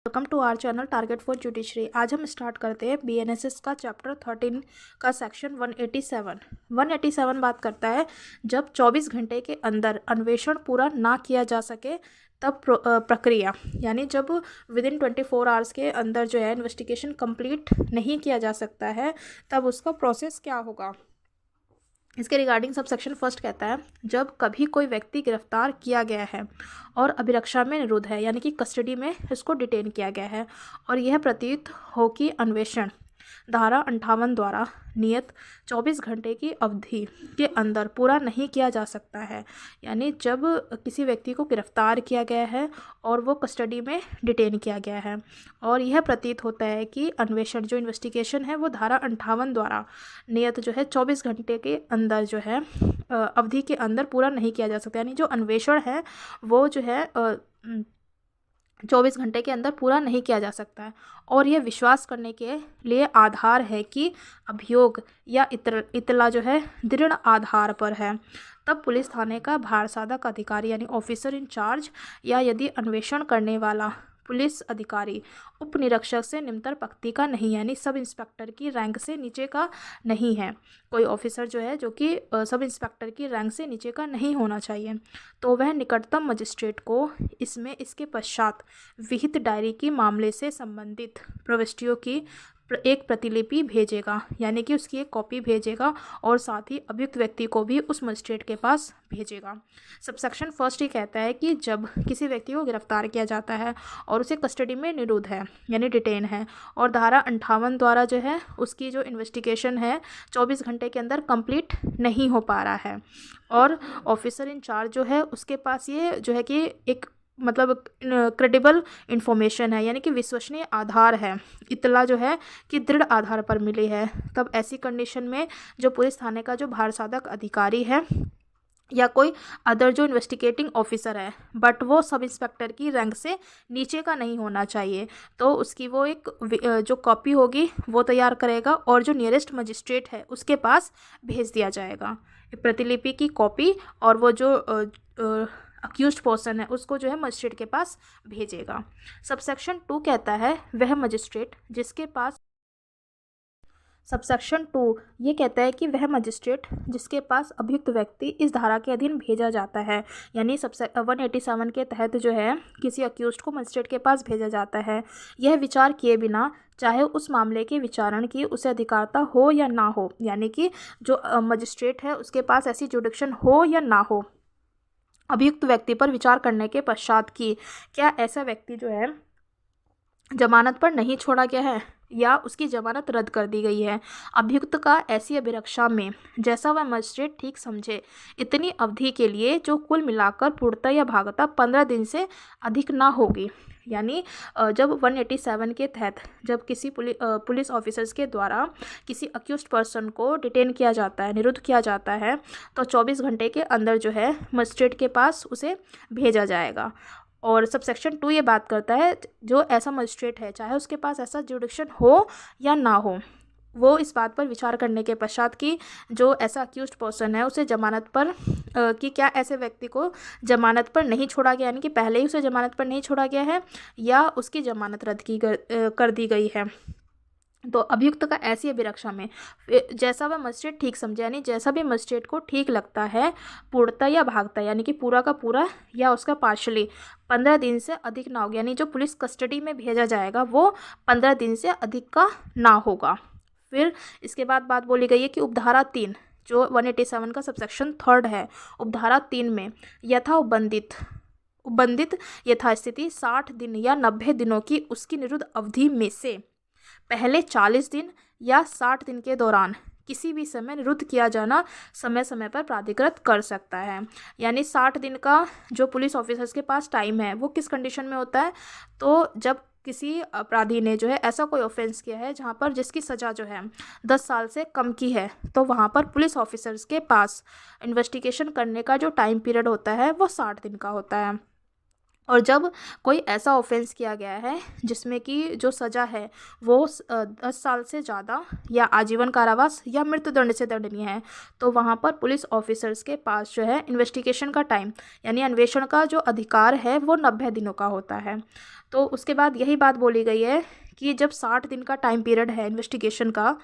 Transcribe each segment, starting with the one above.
Welcome to our channel target for judiciary. आज हम start करते हैं बीएनएसएस का चैप्टर 13 का सेक्शन 187। 187 बात करता है जब 24 घंटे के अंदर अन्वेषण पूरा ना किया जा सके तब प्रक्रिया, यानी जब विद इन 24 आवर्स के अंदर जो है इन्वेस्टिगेशन कंप्लीट नहीं किया जा सकता है तब उसका प्रोसेस क्या होगा। इसके रिगार्डिंग सब सेक्शन फर्स्ट कहता है जब कभी कोई व्यक्ति गिरफ्तार किया गया है और अभिरक्षा में निरुद्ध है, यानी कि कस्टडी में इसको डिटेन किया गया है और यह प्रतीत हो कि अन्वेषण धारा 58 द्वारा नियत 24 घंटे की अवधि के अंदर पूरा नहीं किया जा सकता है, यानी जब किसी व्यक्ति को गिरफ्तार किया गया है और वो कस्टडी में डिटेन किया गया है और यह प्रतीत होता है कि अन्वेषण जो इन्वेस्टिगेशन है वो धारा 58 द्वारा नियत जो है 24 घंटे के अंदर जो है अवधि के अंदर पूरा नहीं किया जा सकता, यानी जो अन्वेषण है वो जो है 24 घंटे के अंदर पूरा नहीं किया जा सकता है और यह विश्वास करने के लिए आधार है कि अभियोग या इतला जो है दृढ़ आधार पर है, तब पुलिस थाने का भारसाधक अधिकारी यानी ऑफिसर इन चार्ज या यदि अन्वेषण करने वाला पुलिस अधिकारी उप निरीक्षक से निम्नतर पंक्ति का नहीं, यानी सब इंस्पेक्टर की रैंक से नीचे का नहीं है, कोई ऑफिसर जो है जो कि सब इंस्पेक्टर की रैंक से नीचे का नहीं होना चाहिए, तो वह निकटतम मजिस्ट्रेट को इसमें इसके पश्चात विहित डायरी की मामले से संबंधित प्रविष्टियों की एक प्रतिलिपि भेजेगा, यानी कि उसकी एक कॉपी भेजेगा और साथ ही अभियुक्त व्यक्ति को भी उस मजिस्ट्रेट के पास भेजेगा। सबसेक्शन फर्स्ट ही कहता है कि जब किसी व्यक्ति को गिरफ्तार किया जाता है और उसे कस्टडी में निरुद्ध है यानी डिटेन है और धारा 58 द्वारा जो है उसकी जो इन्वेस्टिगेशन है 24 घंटे के अंदर कंप्लीट नहीं हो पा रहा है और ऑफिसर इन चार्ज जो है उसके पास ये जो है कि एक मतलब क्रेडिबल इन्फॉर्मेशन है, यानी कि विश्वसनीय आधार है, इतला जो है कि दृढ़ आधार पर मिली है, तब ऐसी कंडीशन में जो पुलिस थाने का जो भारसाधक अधिकारी है या कोई अदर जो इन्वेस्टिगेटिंग ऑफिसर है बट वो सब इंस्पेक्टर की रैंक से नीचे का नहीं होना चाहिए, तो उसकी वो एक जो कॉपी होगी वो तैयार करेगा और जो नियरेस्ट मजिस्ट्रेट है उसके पास भेज दिया जाएगा प्रतिलिपि की कॉपी, और वो जो अक्यूज्ड पर्सन है उसको जो है मजिस्ट्रेट के पास भेजेगा। सबसेक्शन 2 कहता है वह मजिस्ट्रेट जिसके पास सबसेक्शन 2 ये कहता है कि वह मजिस्ट्रेट जिसके पास अभियुक्त व्यक्ति इस धारा के अधीन भेजा जाता है, यानी 187 के तहत जो है किसी अक्यूज्ड को मजिस्ट्रेट के पास भेजा जाता है, यह विचार किए बिना चाहे उस मामले के विचारण की उसे अधिकारता हो या ना हो, यानी कि जो मजिस्ट्रेट है उसके पास ऐसी जुडिक्शन हो या ना हो, अभियुक्त व्यक्ति पर विचार करने के पश्चात कि क्या ऐसा व्यक्ति जो है जमानत पर नहीं छोड़ा गया है या उसकी जमानत रद्द कर दी गई है, अभियुक्त का ऐसी अभिरक्षा में जैसा वह मजिस्ट्रेट ठीक समझे इतनी अवधि के लिए जो कुल मिलाकर पूर्णतः या भागतः 15 दिन से अधिक ना होगी, यानी जब 187 के तहत जब किसी पुलिस ऑफिसर्स के द्वारा किसी अक्यूज्ड पर्सन को डिटेन किया जाता है, निरुद्ध किया जाता है, तो 24 घंटे के अंदर जो है मजिस्ट्रेट के पास उसे भेजा जाएगा। और सबसेक्शन 2 ये बात करता है जो ऐसा मजिस्ट्रेट है चाहे उसके पास ऐसा जुडिक्शन हो या ना हो, वो इस बात पर विचार करने के पश्चात कि जो ऐसा अक्यूज्ड पर्सन है उसे जमानत पर कि क्या ऐसे व्यक्ति को जमानत पर नहीं छोड़ा गया, यानी कि पहले ही उसे जमानत पर नहीं छोड़ा गया है या उसकी जमानत रद्द कर दी गई है, तो अभियुक्त का ऐसी अभिरक्षा में जैसा वह मजिस्ट्रेट ठीक समझे, यानी जैसा भी मजिस्ट्रेट को ठीक लगता है पूर्णतः या भागतः, यानी कि पूरा का पूरा या उसका पार्शली 15 दिन से अधिक ना होगा, यानी जो पुलिस कस्टडी में भेजा जाएगा वो 15 दिन से अधिक का ना होगा। फिर इसके बाद बात बोली गई है कि उपधारा 3 जो 187 का सबसेक्शन 3 है, उपधारा 3 में उबंधित यथास्थिति 60 दिन या 90 दिनों की उसकी निरुद्ध अवधि में से पहले 40 दिन या 60 दिन के दौरान किसी भी समय निरुद्ध किया जाना समय समय पर प्राधिकृत कर सकता है, यानी 60 दिन का जो पुलिस ऑफिसर्स के पास टाइम है वो किस कंडीशन में होता है, तो जब किसी अपराधी ने जो है ऐसा कोई ऑफेंस किया है जहाँ पर जिसकी सज़ा जो है 10 साल से कम की है, तो वहाँ पर पुलिस ऑफिसर्स के पास इन्वेस्टिगेशन करने का जो टाइम पीरियड होता है वो 60 दिन का होता है। और जब कोई ऐसा ऑफेंस किया गया है जिसमें कि जो सज़ा है वो 10 साल से ज़्यादा या आजीवन कारावास या मृत्युदंड से दंडनीय है, तो वहाँ पर पुलिस ऑफिसर्स के पास जो है इन्वेस्टिगेशन का टाइम यानी अन्वेषण का जो अधिकार है वो 90 दिनों का होता है। तो उसके बाद यही बात बोली गई है कि जब 60 दिन का टाइम पीरियड है इन्वेस्टिगेशन का,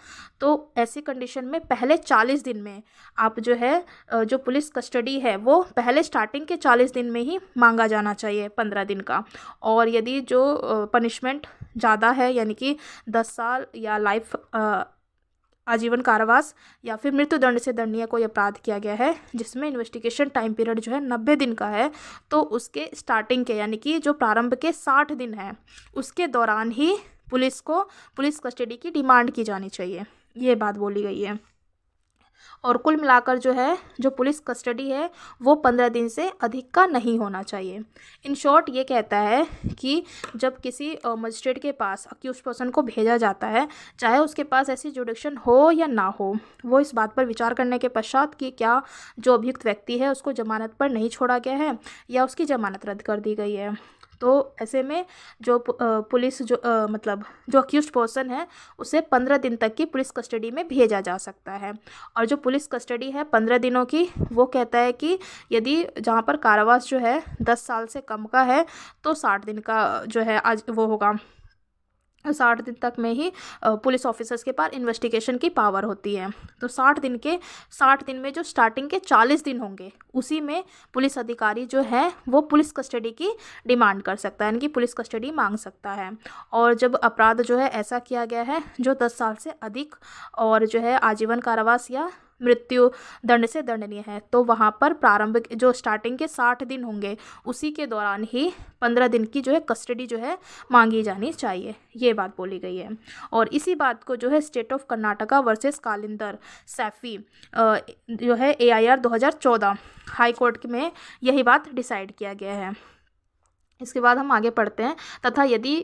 तो ऐसी कंडीशन में पहले 40 दिन में आप जो है जो पुलिस कस्टडी है वो पहले स्टार्टिंग के 40 दिन में ही मांगा जाना चाहिए, 15 दिन का। और यदि जो पनिशमेंट ज़्यादा है, यानी कि 10 साल या लाइफ आजीवन कारावास या फिर मृत्युदंड से दंडनीय कोई अपराध किया गया है जिसमें इन्वेस्टिगेशन टाइम पीरियड जो है 90 दिन का है, तो उसके स्टार्टिंग के यानी कि जो प्रारंभ के 60 दिन हैं उसके दौरान ही पुलिस को पुलिस कस्टडी की डिमांड की जानी चाहिए, ये बात बोली गई है। और कुल मिलाकर जो है जो पुलिस कस्टडी है वो 15 दिन से अधिक का नहीं होना चाहिए। इन शॉर्ट ये कहता है कि जब किसी मजिस्ट्रेट के पास अक्यूज पर्सन को भेजा जाता है, चाहे उसके पास ऐसी जुडिक्शन हो या ना हो, वो इस बात पर विचार करने के पश्चात कि क्या जो अभियुक्त व्यक्ति है उसको जमानत पर नहीं छोड़ा गया है या उसकी जमानत रद्द कर दी गई है, तो ऐसे में जो पुलिस जो मतलब जो अक्यूज्ड पर्सन है उसे 15 दिन तक की पुलिस कस्टडी में भेजा जा सकता है। और जो पुलिस कस्टडी है 15 दिनों की, वो कहता है कि यदि जहाँ पर कारावास जो है 10 साल से कम का है तो 60 दिन का जो है आज वो होगा, 60 दिन तक में ही पुलिस ऑफिसर्स के पास इन्वेस्टिगेशन की पावर होती है। तो 60 दिन में जो स्टार्टिंग के 40 दिन होंगे उसी में पुलिस अधिकारी जो है वो पुलिस कस्टडी की डिमांड कर सकता है, यानी कि पुलिस कस्टडी मांग सकता है। और जब अपराध जो है ऐसा किया गया है जो 10 साल से अधिक और जो है आजीवन कारावास या मृत्यु दंड से दंडनीय है, तो वहाँ पर प्रारंभ जो स्टार्टिंग के 60 दिन होंगे उसी के दौरान ही 15 दिन की जो है कस्टडी जो है मांगी जानी चाहिए, ये बात बोली गई है। और इसी बात को जो है state of Karnataka versus Kalindar Saifi जो है AIR 2014 हाई कोर्ट में यही बात डिसाइड किया गया है। इसके बाद हम आगे पढ़ते हैं। तथा यदि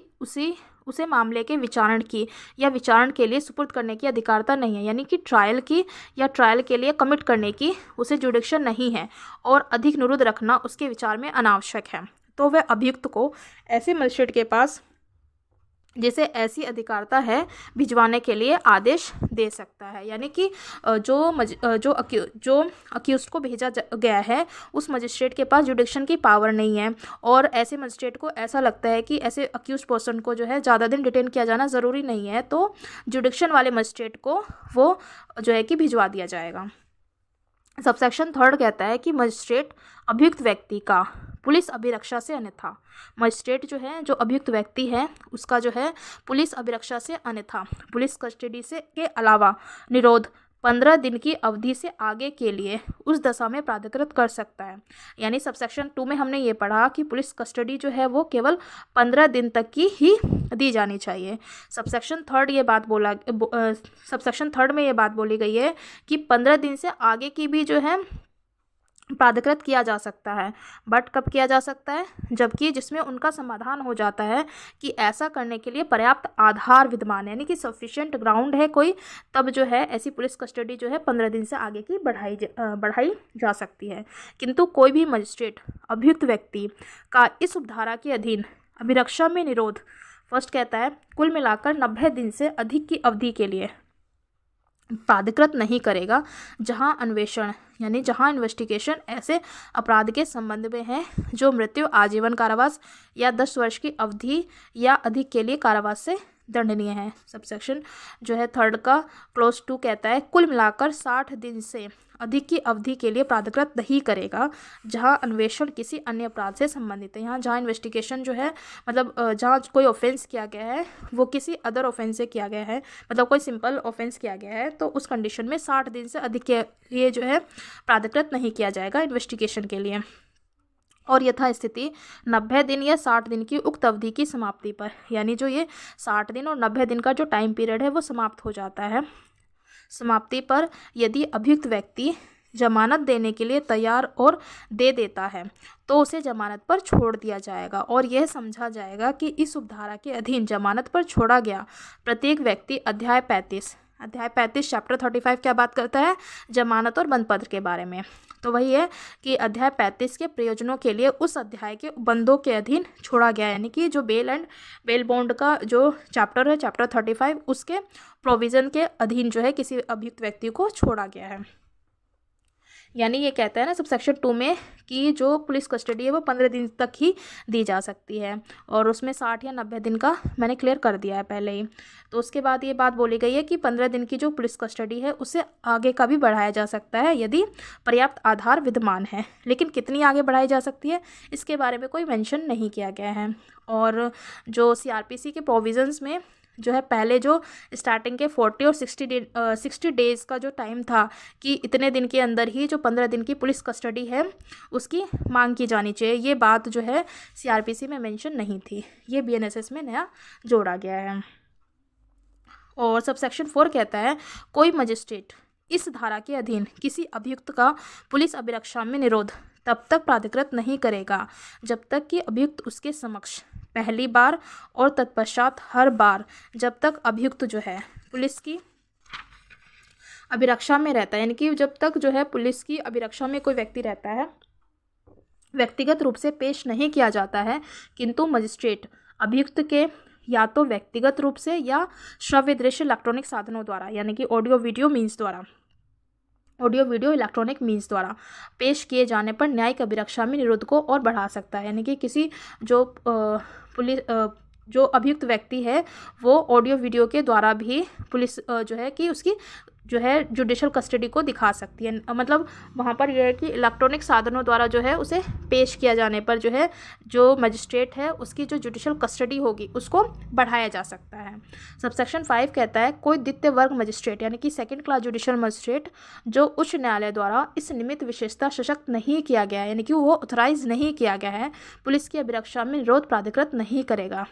उसे मामले के विचारण के लिए सुपुर्द करने की अधिकारता नहीं है, यानी कि ट्रायल की या ट्रायल के लिए कमिट करने की उसे जुडिक्शन नहीं है और अधिक निरुद्ध रखना उसके विचार में अनावश्यक है, तो वह अभियुक्त को ऐसे मजिस्ट्रेट के पास जिसे ऐसी अधिकारता है भिजवाने के लिए आदेश दे सकता है। यानी कि जो अक्यूज्ड को भेजा गया है उस मजिस्ट्रेट के पास जुडिक्शन की पावर नहीं है और ऐसे मजिस्ट्रेट को ऐसा लगता है कि ऐसे अक्यूज्ड पर्सन को जो है ज़्यादा दिन डिटेन किया जाना ज़रूरी नहीं है, तो जुडिक्शन वाले मजिस्ट्रेट को वो जो है कि भिजवा दिया जाएगा। सबसेक्शन 3 कहता है कि मजिस्ट्रेट अभियुक्त व्यक्ति का पुलिस अभिरक्षा से अन्यथा, मजिस्ट्रेट जो है जो अभियुक्त व्यक्ति है उसका जो है पुलिस अभिरक्षा से अन्यथा पुलिस कस्टडी से के अलावा निरोध 15 दिन की अवधि से आगे के लिए उस दशा में प्राधिकृत कर सकता है। यानी सबसेक्शन 2 में हमने ये पढ़ा कि पुलिस कस्टडी जो है वो केवल 15 दिन तक की ही दी जानी चाहिए। सबसेक्शन 3 में ये बात बोली गई है कि 15 दिन से आगे की भी जो है प्राधिकृत किया जा सकता है, बट कब किया जा सकता है, जबकि जिसमें उनका समाधान हो जाता है कि ऐसा करने के लिए पर्याप्त आधार विद्यमान, यानी कि सफिशिएंट ग्राउंड है कोई, तब जो है ऐसी पुलिस कस्टडी जो है 15 दिन से आगे की बढ़ाई जा सकती है। किंतु कोई भी मजिस्ट्रेट अभियुक्त व्यक्ति का इस उपधारा के अधीन अभिरक्षा में निरोध फर्स्ट कहता है कुल मिलाकर 90 दिन से अधिक की अवधि के लिए प्राधिकृत नहीं करेगा, जहां अन्वेषण यानी जहां इन्वेस्टिगेशन ऐसे अपराध के संबंध में है जो मृत्यु, आजीवन कारावास या 10 वर्ष की अवधि या अधिक के लिए कारावास से दंडनीय है। सबसेक्शन जो है 3 का क्लोज 2 कहता है कुल मिलाकर 60 दिन से अधिक की अवधि के लिए प्राधिकृत नहीं करेगा, जहां अन्वेषण किसी अन्य अपराध से संबंधित है। यहाँ जहां इन्वेस्टिगेशन जो है मतलब जहां कोई ऑफेंस किया गया है वो किसी अदर ऑफेंस से किया गया है, मतलब कोई सिंपल ऑफेंस किया गया है, तो उस कंडीशन में 60 दिन से अधिक के लिए जो है प्राधिकृत नहीं किया जाएगा इन्वेस्टिगेशन के लिए। और यथास्थिति 90 दिन या 60 दिन की उक्त अवधि की समाप्ति पर, यानी जो ये 60 दिन और 90 दिन का जो टाइम पीरियड है वो समाप्त हो जाता है, समाप्ति पर यदि अभियुक्त व्यक्ति जमानत देने के लिए तैयार और दे देता है तो उसे जमानत पर छोड़ दिया जाएगा। और यह समझा जाएगा कि इस उपधारा के अधीन जमानत पर छोड़ा गया प्रत्येक व्यक्ति अध्याय 35 चैप्टर 35 क्या बात करता है, जमानत और बंदपत्र के बारे में, तो वही है कि अध्याय 35 के प्रयोजनों के लिए उस अध्याय के बंदों के अधीन छोड़ा गया, यानी कि जो बेल एंड बेल बॉन्ड का जो चैप्टर है चैप्टर 35 उसके प्रोविज़न के अधीन जो है किसी अभियुक्त व्यक्ति को छोड़ा गया है। यानी ये कहता है ना सब सेक्शन 2 में कि जो पुलिस कस्टडी है वो 15 दिन तक ही दी जा सकती है, और उसमें 60 या 90 दिन का मैंने क्लियर कर दिया है पहले ही। तो उसके बाद ये बात बोली गई है कि 15 दिन की जो पुलिस कस्टडी है उसे आगे का भी बढ़ाया जा सकता है यदि पर्याप्त आधार विद्यमान है, लेकिन कितनी आगे बढ़ाई जा सकती है इसके बारे में कोई मेंशन नहीं किया गया है। और जो CRPC के प्रोविजंस में जो है पहले जो स्टार्टिंग के 40 और 60 डेज़ का जो टाइम था कि इतने दिन के अंदर ही जो 15 दिन की पुलिस कस्टडी है उसकी मांग की जानी चाहिए, ये बात जो है CRPC में मेंशन नहीं थी, ये BNSS में नया जोड़ा गया है। और सब सेक्शन 4 कहता है कोई मजिस्ट्रेट इस धारा के अधीन किसी अभियुक्त का पुलिस अभिरक्षा में निरोध तब तक प्राधिकृत नहीं करेगा जब तक कि अभियुक्त उसके समक्ष पहली बार और तत्पश्चात हर बार जब तक अभियुक्त जो है पुलिस की अभिरक्षा में रहता है, यानी कि जब तक जो है पुलिस की अभिरक्षा में कोई व्यक्ति रहता है व्यक्तिगत रूप से पेश नहीं किया जाता है, किंतु मजिस्ट्रेट अभियुक्त के या तो व्यक्तिगत रूप से या श्रव्य दृश्य इलेक्ट्रॉनिक साधनों द्वारा यानी कि ऑडियो वीडियो इलेक्ट्रॉनिक मीन्स द्वारा पेश किए जाने पर न्यायिक अभिरक्षा में निरोध को और बढ़ा सकता है। यानी कि किसी जो अभियुक्त व्यक्ति है वो ऑडियो वीडियो के द्वारा भी पुलिस जो है कि उसकी जो है जुडिशल कस्टडी को दिखा सकती है। मतलब वहाँ पर यह है कि इलेक्ट्रॉनिक साधनों द्वारा जो है उसे पेश किया जाने पर जो है जो मजिस्ट्रेट है उसकी जो जुडिशल कस्टडी होगी उसको बढ़ाया जा सकता है। सबसेक्शन 5 कहता है कोई द्वितीय वर्ग मजिस्ट्रेट यानी कि सेकंड क्लास जुडिशल मजिस्ट्रेट जो उच्च न्यायालय द्वारा इस निमित्त विशेषता सशक्त नहीं किया गया है, यानी कि वो ऑथराइज नहीं किया गया है, पुलिस की अभिरक्षा में निरोध प्राधिकृत नहीं करेगा।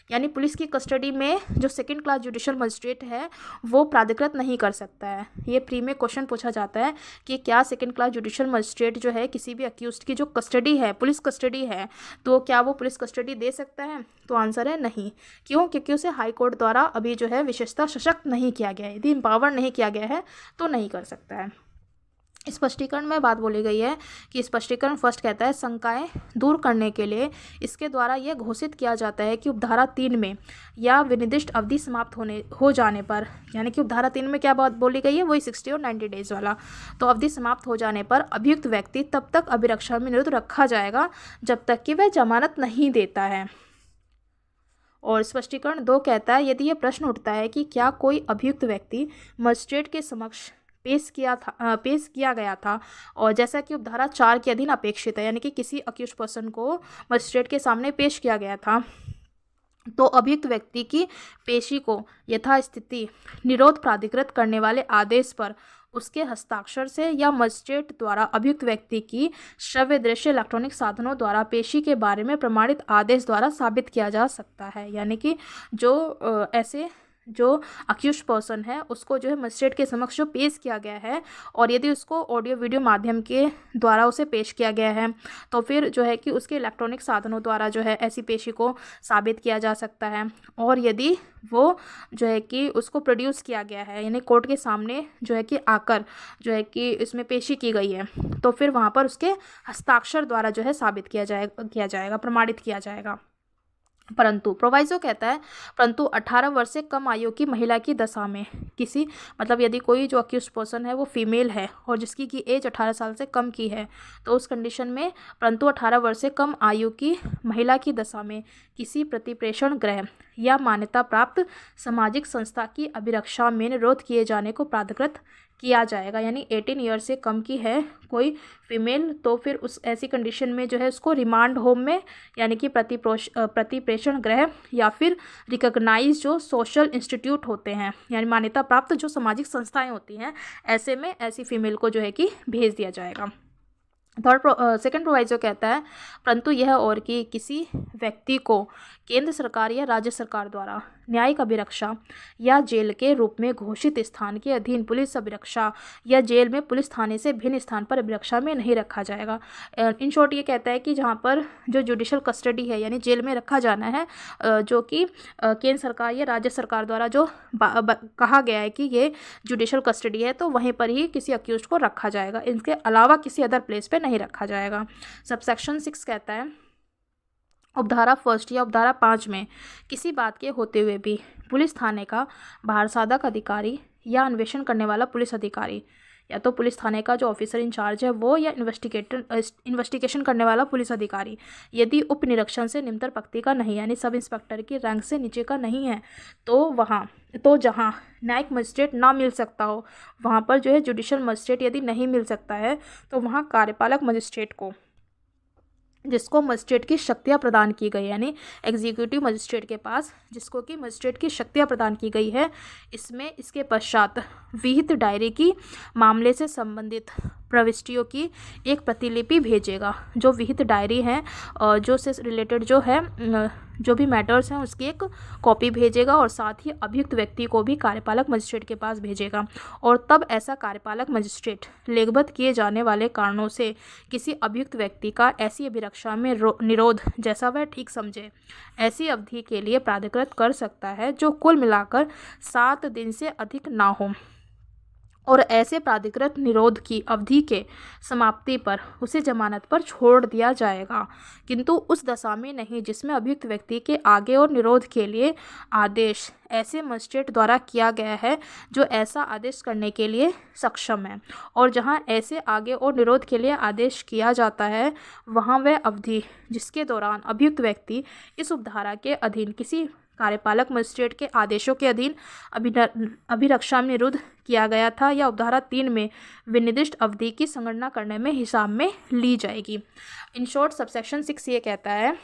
यानी पुलिस की कस्टडी में जो सेकंड क्लास जुडिशल मजिस्ट्रेट है वो प्राधिकृत नहीं कर सकता है। ये प्री में क्वेश्चन पूछा जाता है कि क्या सेकंड क्लास जुडिशल मजिस्ट्रेट जो है किसी भी अक्यूज्ड की जो कस्टडी है पुलिस कस्टडी है तो क्या वो पुलिस कस्टडी दे सकता है, तो आंसर है नहीं। क्यों? क्योंकि उसे हाई कोर्ट द्वारा अभी जो है विशेषता सशक्त नहीं किया गया है, यदि एम्पावर नहीं किया गया है तो नहीं कर सकता है। स्पष्टीकरण में बात बोली गई है कि स्पष्टीकरण फर्स्ट कहता है शंकाएं दूर करने के लिए इसके द्वारा यह घोषित किया जाता है कि उपधारा 3 में या विनिर्दिष्ट अवधि समाप्त हो जाने पर, यानी कि उपधारा 3 में क्या बात बोली गई है वही 60 और 90 डेज वाला, तो अवधि समाप्त हो जाने पर अभियुक्त व्यक्ति तब तक अभिरक्षा में निरुद्ध रखा जाएगा जब तक कि वह जमानत नहीं देता है। और स्पष्टीकरण 2 कहता है यदि यह प्रश्न उठता है कि क्या कोई अभियुक्त व्यक्ति मजिस्ट्रेट के समक्ष पेश किया गया था और जैसा कि उपधारा 4 के अधीन अपेक्षित है, यानी कि किसी अक्यूज्ड पर्सन को मजिस्ट्रेट के सामने पेश किया गया था, तो अभियुक्त व्यक्ति की पेशी को यथास्थिति निरोध प्राधिकृत करने वाले आदेश पर उसके हस्ताक्षर से या मजिस्ट्रेट द्वारा अभियुक्त व्यक्ति की श्रव्य दृश्य इलेक्ट्रॉनिक साधनों द्वारा पेशी के बारे में प्रमाणित आदेश द्वारा साबित किया जा सकता है। यानी कि जो अक्यूज्ड पर्सन है उसको जो है मजिस्ट्रेट के समक्ष जो पेश किया गया है और यदि उसको ऑडियो वीडियो माध्यम के द्वारा उसे पेश किया गया है तो फिर जो है कि उसके इलेक्ट्रॉनिक साधनों द्वारा जो है ऐसी पेशी को साबित किया जा सकता है। और यदि वो जो है कि उसको प्रोड्यूस किया गया है यानी कोर्ट के सामने जो है कि आकर जो है कि इसमें पेशी की गई है तो फिर वहाँ पर उसके हस्ताक्षर द्वारा जो है साबित किया जाएगा प्रमाणित किया जाएगा। परंतु प्रोवाइजो कहता है परंतु 18 वर्ष से कम आयु की महिला की दशा में किसी मतलब यदि कोई जो अक्यूज्ड पर्सन है वो फीमेल है और जिसकी की एज 18 साल से कम की है तो उस कंडीशन में परंतु 18 वर्ष से कम आयु की महिला की दशा में किसी प्रतिप्रेषण गृह या मान्यता प्राप्त सामाजिक संस्था की अभिरक्षा में निरोध किए जाने को प्राधिकृत किया जाएगा। यानी 18 ईयर से कम की है कोई फीमेल तो फिर उस ऐसी कंडीशन में जो है उसको रिमांड होम में यानी कि प्रतिप्रेषण गृह या फिर रिकॉग्नाइज जो सोशल इंस्टीट्यूट होते हैं यानी मान्यता प्राप्त जो सामाजिक संस्थाएं होती हैं ऐसे में ऐसी फीमेल को जो है कि भेज दिया जाएगा। सेकंड प्रोवाइजो कहता है परंतु यह और कि किसी व्यक्ति को केंद्र सरकार या राज्य सरकार द्वारा न्यायिक अभिरक्षा या जेल के रूप में घोषित स्थान के अधीन पुलिस अभिरक्षा या जेल में पुलिस थाने से भिन्न स्थान पर अभिरक्षा में नहीं रखा जाएगा। इन शॉर्ट ये कहता है कि जहाँ पर जो जुडिशल कस्टडी है यानी जेल में रखा जाना है जो कि केंद्र सरकार या राज्य सरकार द्वारा जो कहा गया है कि ये जुडिशल कस्टडी है तो वहीं पर ही किसी अक्यूज्ड को रखा जाएगा, इनके अलावा किसी अदर प्लेस पे नहीं रखा जाएगा। सबसेक्शन 6 कहता है उपधारा 1 या उपधारा 5 में किसी बात के होते हुए भी पुलिस थाने का बाहर साधक अधिकारी या अन्वेषण करने वाला पुलिस अधिकारी या तो पुलिस थाने का जो ऑफिसर इंचार्ज है वो, या इन्वेस्टिगेशन करने वाला पुलिस अधिकारी। यदि उप निरीक्षण से निम्नतर पंक्ति का नहीं, यानी सब इंस्पेक्टर की रैंक से नीचे का नहीं है, तो जहाँ न्यायिक मजिस्ट्रेट ना मिल सकता हो वहाँ पर जो है जुडिशल मजिस्ट्रेट यदि नहीं मिल सकता है तो वहाँ कार्यपालक मजिस्ट्रेट को, जिसको मजिस्ट्रेट की शक्तियाँ प्रदान की गई, यानी एग्जीक्यूटिव मजिस्ट्रेट के पास जिसको कि मजिस्ट्रेट की शक्तियाँ प्रदान की गई है, इसके पश्चात विहित डायरी की मामले से संबंधित प्रविष्टियों की एक प्रतिलिपि भेजेगा। जो विहित डायरी है जो से रिलेटेड जो भी मैटर्स हैं उसकी एक कॉपी भेजेगा और साथ ही अभियुक्त व्यक्ति को भी कार्यपालक मजिस्ट्रेट के पास भेजेगा। और तब ऐसा कार्यपालक मजिस्ट्रेट लेखबद्ध किए जाने वाले कारणों से किसी अभियुक्त व्यक्ति का ऐसी अभिरक्षा में निरोध, जैसा वह ठीक समझे, ऐसी अवधि के लिए प्राधिकृत कर सकता है जो कुल मिलाकर 7 दिन से अधिक ना हो, और ऐसे प्राधिकृत निरोध की अवधि के समाप्ति पर उसे जमानत पर छोड़ दिया जाएगा, किंतु उस दशा में नहीं जिसमें अभियुक्त व्यक्ति के आगे और निरोध के लिए आदेश ऐसे मजिस्ट्रेट द्वारा किया गया है जो ऐसा आदेश करने के लिए सक्षम है। और जहां ऐसे आगे और निरोध के लिए आदेश किया जाता है वहां वह अवधि जिसके दौरान अभियुक्त व्यक्ति इस उपधारा के अधीन किसी कार्यपालक मजिस्ट्रेट के आदेशों के अधीन अभिरक्षा में निरुद्ध किया गया था या उपधारा 3 में विनिर्दिष्ट अवधि की संगणना करने में हिसाब में ली जाएगी। इन शॉर्ट सबसेक्शन 6 ये कहता है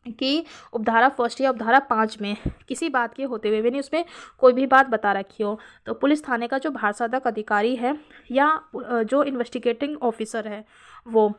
कि उपधारा 1 या उपधारा 5 में किसी बात के होते हुए भी नहीं उसमें कोई भी बात बता रखी हो तो पुलिस थाने का जो भारसाधक अधिकारी है या जो इन्वेस्टिगेटिंग ऑफिसर है वो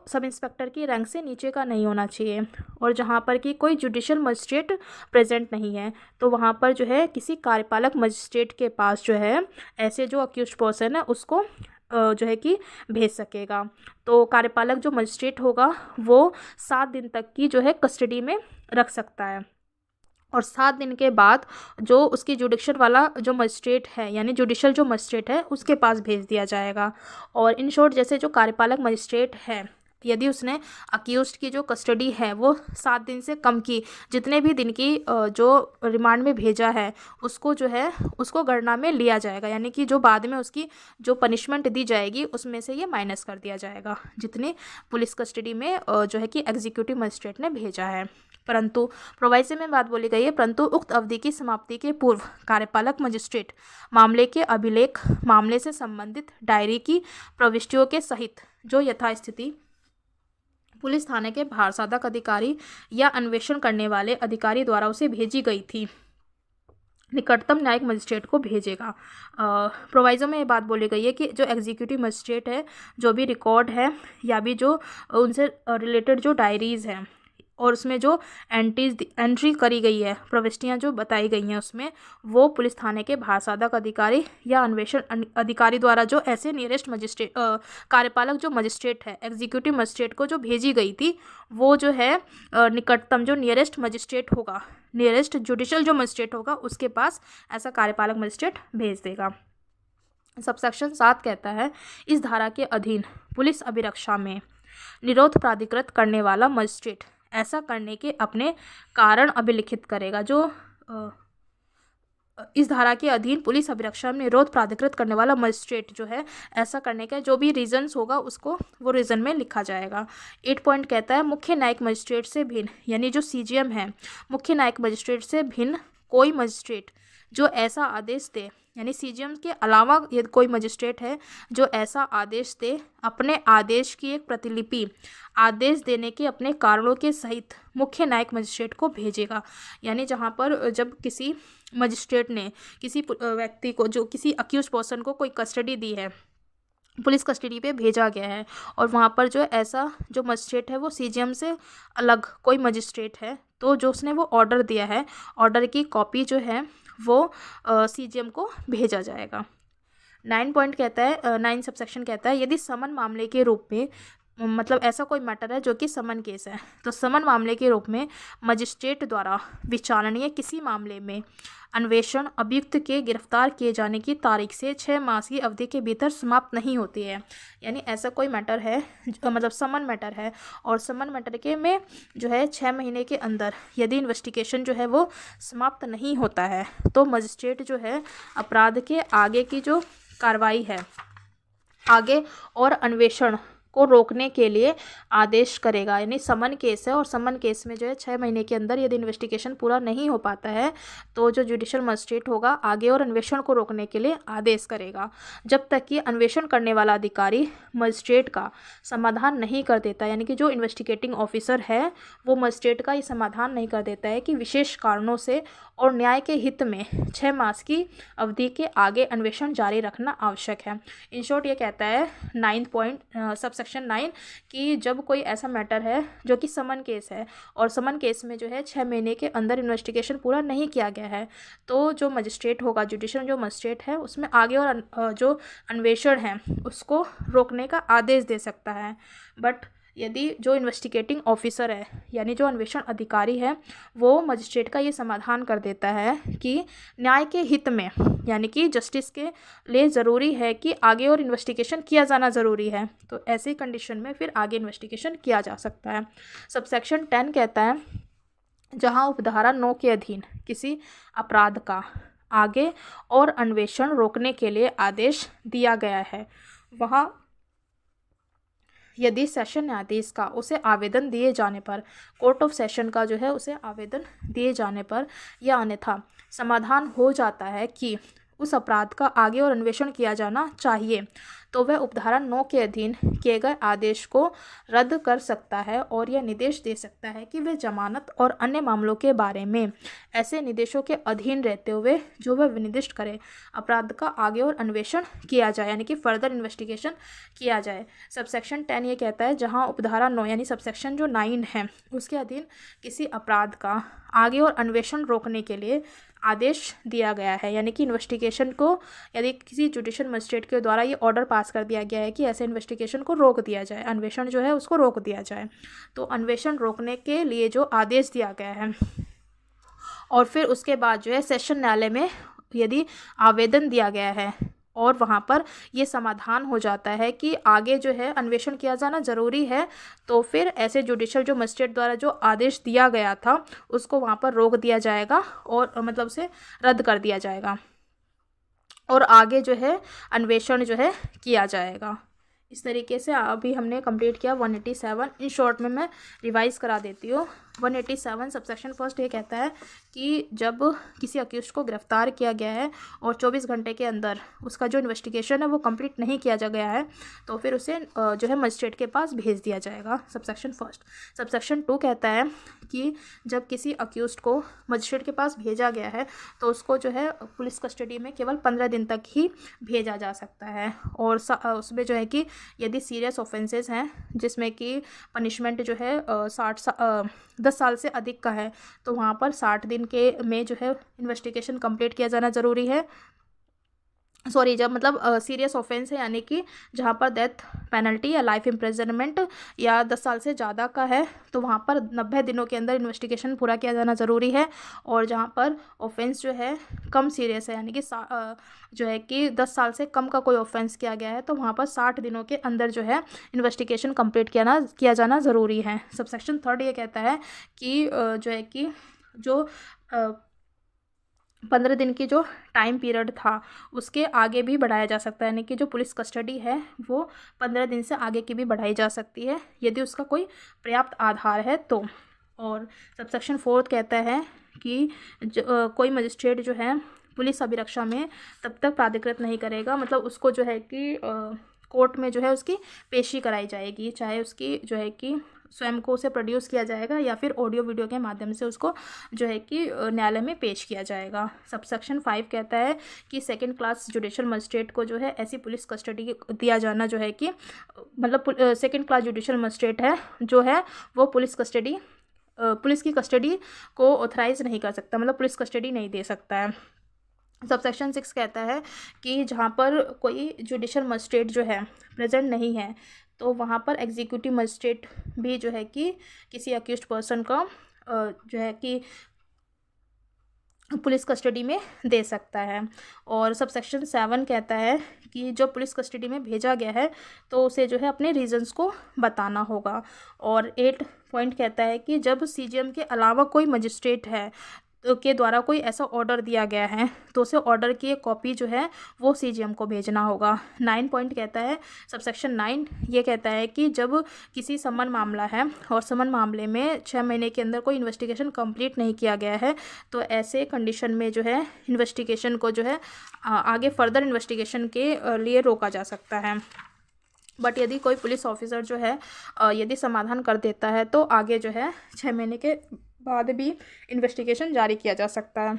सब इंस्पेक्टर की रैंक से नीचे का नहीं होना चाहिए। और जहाँ पर कि कोई जुडिशल मजिस्ट्रेट प्रेजेंट नहीं है तो वहाँ पर जो है किसी कार्यपालक मजिस्ट्रेट के पास जो है ऐसे जो अक्यूज्ड पर्सन है उसको जो है कि भेज सकेगा। तो कार्यपालक जो मजिस्ट्रेट होगा वो 7 दिन तक की जो है कस्टडी में रख सकता है और 7 दिन के बाद जो उसकी जुडिशल वाला जो मजिस्ट्रेट है यानी जुडिशल जो मजिस्ट्रेट है उसके पास भेज दिया जाएगा। और इन शॉर्ट जैसे जो कार्यपालक मजिस्ट्रेट है यदि उसने अक्यूज्ड की जो कस्टडी है वो 7 दिन से कम की जितने भी दिन की जो रिमांड में भेजा है उसको जो है उसको गणना में लिया जाएगा, यानी कि जो बाद में उसकी जो पनिशमेंट दी जाएगी उसमें से ये माइनस कर दिया जाएगा जितने पुलिस कस्टडी में जो है कि एग्जीक्यूटिव मजिस्ट्रेट ने भेजा है। परंतु प्रोवाइजरी में बात बोली गई है, परंतु उक्त अवधि की समाप्ति के पूर्व कार्यपालक मजिस्ट्रेट मामले के अभिलेख, मामले से संबंधित डायरी की प्रविष्टियों के सहित जो यथास्थिति पुलिस थाने के भारसाधक अधिकारी या अन्वेषण करने वाले अधिकारी द्वारा उसे भेजी गई थी निकटतम न्यायिक मजिस्ट्रेट को भेजेगा। प्रोवाइजो में ये बात बोली गई है कि जो एग्जीक्यूटिव मजिस्ट्रेट है जो भी रिकॉर्ड है या भी जो उनसे रिलेटेड जो डायरीज़ हैं और उसमें जो एंट्री करी गई है प्रविष्टियाँ जो बताई गई हैं उसमें वो पुलिस थाने के भारसाधक अधिकारी या अन्वेषण अधिकारी द्वारा जो ऐसे नियरेस्ट मजिस्ट्रेट कार्यपालक जो मजिस्ट्रेट है एग्जीक्यूटिव मजिस्ट्रेट को जो भेजी गई थी वो जो है निकटतम जो नियरेस्ट मजिस्ट्रेट होगा, नियरेस्ट जुडिशल जो मजिस्ट्रेट होगा उसके पास ऐसा कार्यपालक मजिस्ट्रेट भेज देगा। सबसेक्शन 7 कहता है इस धारा के अधीन पुलिस अभिरक्षा में निरोध प्राधिकृत करने वाला मजिस्ट्रेट ऐसा करने के अपने कारण अभिलिखित करेगा। जो इस धारा के अधीन पुलिस अभिरक्षा में निरोध प्राधिकृत करने वाला मजिस्ट्रेट जो है ऐसा करने का जो भी रीजंस होगा उसको वो रीजन में लिखा जाएगा। 8 पॉइंट कहता है मुख्य न्यायिक मजिस्ट्रेट से भिन्न यानी जो CGM है मुख्य न्यायिक मजिस्ट्रेट से भिन्न कोई मजिस्ट्रेट जो ऐसा आदेश दे, यानी CGM के अलावा यदि कोई मजिस्ट्रेट है जो ऐसा आदेश दे अपने आदेश की एक प्रतिलिपि आदेश देने के अपने कारणों के सहित मुख्य न्यायिक मजिस्ट्रेट को भेजेगा। यानी जहाँ पर जब किसी मजिस्ट्रेट ने किसी व्यक्ति को जो किसी अक्यूज पर्सन को कोई कस्टडी दी है पुलिस कस्टडी पे भेजा गया है और वहाँ पर जो ऐसा जो मजिस्ट्रेट है वो CGM से अलग कोई मजिस्ट्रेट है तो जो उसने वो ऑर्डर दिया है ऑर्डर की कॉपी जो है वो CGM को भेजा जाएगा। 9 पॉइंट कहता है 9 सबसेक्शन कहता है यदि समन मामले के रूप में मतलब ऐसा कोई मैटर है जो कि समन केस है तो समन मामले के रूप में मजिस्ट्रेट द्वारा विचारणीय किसी मामले में अन्वेषण अभियुक्त के गिरफ्तार किए जाने की तारीख से 6 मास की अवधि के भीतर समाप्त नहीं होती है। यानी ऐसा कोई मैटर है मतलब समन मैटर है और समन मैटर के में जो है 6 महीने के अंदर यदि इन्वेस्टिगेशन जो है वो समाप्त नहीं होता है तो मजिस्ट्रेट जो है अपराध के आगे की जो कार्रवाई है आगे और अन्वेषण को रोकने के लिए आदेश करेगा। यानी समन केस है और समन केस में जो है 6 महीने के अंदर यदि इन्वेस्टिगेशन पूरा नहीं हो पाता है तो जो जुडिशियल मजिस्ट्रेट होगा आगे और अन्वेषण को रोकने के लिए आदेश करेगा। जब तक कि अन्वेषण करने वाला अधिकारी मजिस्ट्रेट का समाधान नहीं कर देता, यानी कि जो इन्वेस्टिगेटिंग ऑफिसर है वो मजिस्ट्रेट का ये समाधान नहीं कर देता है कि विशेष कारणों से और न्याय के हित में 6 मास की अवधि के आगे अन्वेषण जारी रखना आवश्यक है। इन शॉर्ट ये कहता है 9th पॉइंट सबसेक्शन 9 कि जब कोई ऐसा मैटर है जो कि समन केस है और समन केस में जो है 6 महीने के अंदर इन्वेस्टिगेशन पूरा नहीं किया गया है तो जो मजिस्ट्रेट होगा, जुडिशियल जो मजिस्ट्रेट है, उसमें आगे और जो अन्वेषण है उसको रोकने का आदेश दे सकता है। बट यदि जो इन्वेस्टिगेटिंग ऑफिसर है यानी जो अन्वेषण अधिकारी है वो मजिस्ट्रेट का ये समाधान कर देता है कि न्याय के हित में, यानी कि जस्टिस के लिए ज़रूरी है कि आगे और इन्वेस्टिगेशन किया जाना ज़रूरी है, तो ऐसी कंडीशन में फिर आगे इन्वेस्टिगेशन किया जा सकता है। सबसेक्शन 10 कहता है जहां उपधारा 9 के अधीन किसी अपराध का आगे और अन्वेषण रोकने के लिए आदेश दिया गया है वहाँ यदि सेशन न्यायाधीश का उसे आवेदन दिए जाने पर, कोर्ट ऑफ सेशन का जो है उसे आवेदन दिए जाने पर या अन्यथा समाधान हो जाता है कि उस अपराध का आगे और अन्वेषण किया जाना चाहिए तो वह उपधारा 9 के अधीन किए गए आदेश को रद्द कर सकता है और यह निर्देश दे सकता है कि वह जमानत और अन्य मामलों के बारे में ऐसे निर्देशों के अधीन रहते हुए जो वह विनिर्दिष्ट करे अपराध का आगे और अन्वेषण किया जाए, यानी कि फर्दर इन्वेस्टिगेशन किया जाए। सबसेक्शन 10 ये कहता है जहां उपधारा 9 यानी सबसेक्शन जो 9 है उसके अधीन किसी अपराध का आगे और अन्वेषण रोकने के लिए आदेश दिया गया है, यानी कि इन्वेस्टिगेशन को यदि किसी जुडिशियल मजिस्ट्रेट के द्वारा ये ऑर्डर पास कर दिया गया है कि ऐसे इन्वेस्टिगेशन को रोक दिया जाए, अन्वेषण जो है उसको रोक दिया जाए, तो अन्वेषण रोकने के लिए जो आदेश दिया गया है और फिर उसके बाद जो है सेशन न्यायालय में यदि आवेदन दिया गया है और वहाँ पर ये समाधान हो जाता है कि आगे जो है अन्वेषण किया जाना ज़रूरी है, तो फिर ऐसे जुडिशियल जो मजिस्ट्रेट द्वारा जो आदेश दिया गया था उसको वहाँ पर रोक दिया जाएगा और मतलब उसे रद्द कर दिया जाएगा और आगे जो है अन्वेषण जो है किया जाएगा। इस तरीके से अभी हमने कंप्लीट किया 187। इन शॉर्ट में मैं रिवाइज करा देती हूँ। 187 सबसेक्शन फर्स्ट ये कहता है कि जब किसी अक्यूज्ड को गिरफ्तार किया गया है और 24 घंटे के अंदर उसका जो इन्वेस्टिगेशन है वो कंप्लीट नहीं किया जा गया है तो फिर उसे जो है मजिस्ट्रेट के पास भेज दिया जाएगा, सबसेक्शन फर्स्ट। सबसेक्शन 2 कहता है कि जब किसी अक्यूज्ड को मजिस्ट्रेट के पास भेजा गया है तो उसको जो है पुलिस कस्टडी में केवल 15 दिन तक ही भेजा जा सकता है और उसमें जो है कि यदि सीरियस ऑफेंसेस हैं जिसमें कि पनिशमेंट जो है 10 साल से अधिक का है तो वहाँ पर 60 दिन के में जो है इन्वेस्टिगेशन कंप्लीट किया जाना ज़रूरी है। जब मतलब सीरियस ऑफेंस है यानी कि जहाँ पर डेथ पेनल्टी या लाइफ इम्प्रिजनमेंट या 10 साल से ज़्यादा का है तो वहाँ पर 90 दिनों के अंदर इन्वेस्टिगेशन पूरा किया जाना ज़रूरी है। और जहाँ पर ऑफेंस जो है कम सीरियस है यानी कि जो है कि 10 साल से कम का कोई ऑफेंस किया गया है तो वहाँ पर 60 दिनों के अंदर जो है इन्वेस्टिगेशन कंप्लीट किया जाना ज़रूरी है। सबसेक्शन 3 ये कहता है कि जो है कि जो 15 दिन की जो टाइम पीरियड था उसके आगे भी बढ़ाया जा सकता है, यानी कि जो पुलिस कस्टडी है वो 15 दिन से आगे की भी बढ़ाई जा सकती है यदि उसका कोई पर्याप्त आधार है तो। और सबसेक्शन 4 कहता है कि कोई मजिस्ट्रेट जो है पुलिस अभिरक्षा में तब तक प्राधिकृत नहीं करेगा, मतलब उसको जो है कि कोर्ट में जो है उसकी पेशी कराई जाएगी, चाहे उसकी जो है कि स्वयं को उसे प्रोड्यूस किया जाएगा या फिर ऑडियो वीडियो के माध्यम से उसको जो है कि न्यायालय में पेश किया जाएगा। सबसेक्शन 5 कहता है कि सेकंड क्लास जुडिशियल मजिस्ट्रेट को जो है ऐसी पुलिस कस्टडी दिया जाना जो है कि मतलब सेकंड क्लास जुडिशियल मजिस्ट्रेट है जो है वो पुलिस की कस्टडी को ऑथराइज नहीं कर सकता, मतलब पुलिस कस्टडी नहीं दे सकता है। सबसेक्शन 6 कहता है कि जहाँ पर कोई जुडिशियल मजिस्ट्रेट जो है प्रेजेंट नहीं है तो वहाँ पर एग्जीक्यूटिव मजिस्ट्रेट भी जो है कि किसी अक्यूज्ड पर्सन का जो है कि पुलिस कस्टडी में दे सकता है। और सबसेक्शन 7 कहता है कि जो पुलिस कस्टडी में भेजा गया है तो उसे जो है अपने रीजंस को बताना होगा। और 8 पॉइंट कहता है कि जब सीजीएम के अलावा कोई मजिस्ट्रेट है तो के द्वारा कोई ऐसा ऑर्डर दिया गया है तो उसे ऑर्डर की एक कॉपी जो है वो सीजीएम को भेजना होगा। 9 पॉइंट कहता है, सबसेक्शन 9 ये कहता है कि जब किसी समन मामला है और समन मामले में 6 महीने के अंदर कोई इन्वेस्टिगेशन कंप्लीट नहीं किया गया है तो ऐसे कंडीशन में जो है इन्वेस्टिगेशन को जो है आगे फर्दर इन्वेस्टिगेशन के लिए रोका जा सकता है। बट यदि कोई पुलिस ऑफिसर जो है यदि समाधान कर देता है तो आगे जो है 6 महीने के बाद भी इन्वेस्टिगेशन जारी किया जा सकता है।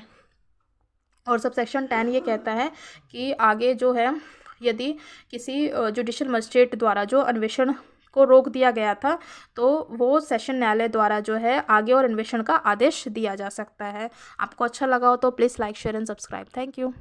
और सबसेक्शन 10 ये कहता है कि आगे जो है यदि किसी जुडिशल मजिस्ट्रेट द्वारा जो अन्वेषण को रोक दिया गया था तो वो सेशन न्यायालय द्वारा जो है आगे और अन्वेषण का आदेश दिया जा सकता है। आपको अच्छा लगा हो तो please like share and subscribe. Thank you.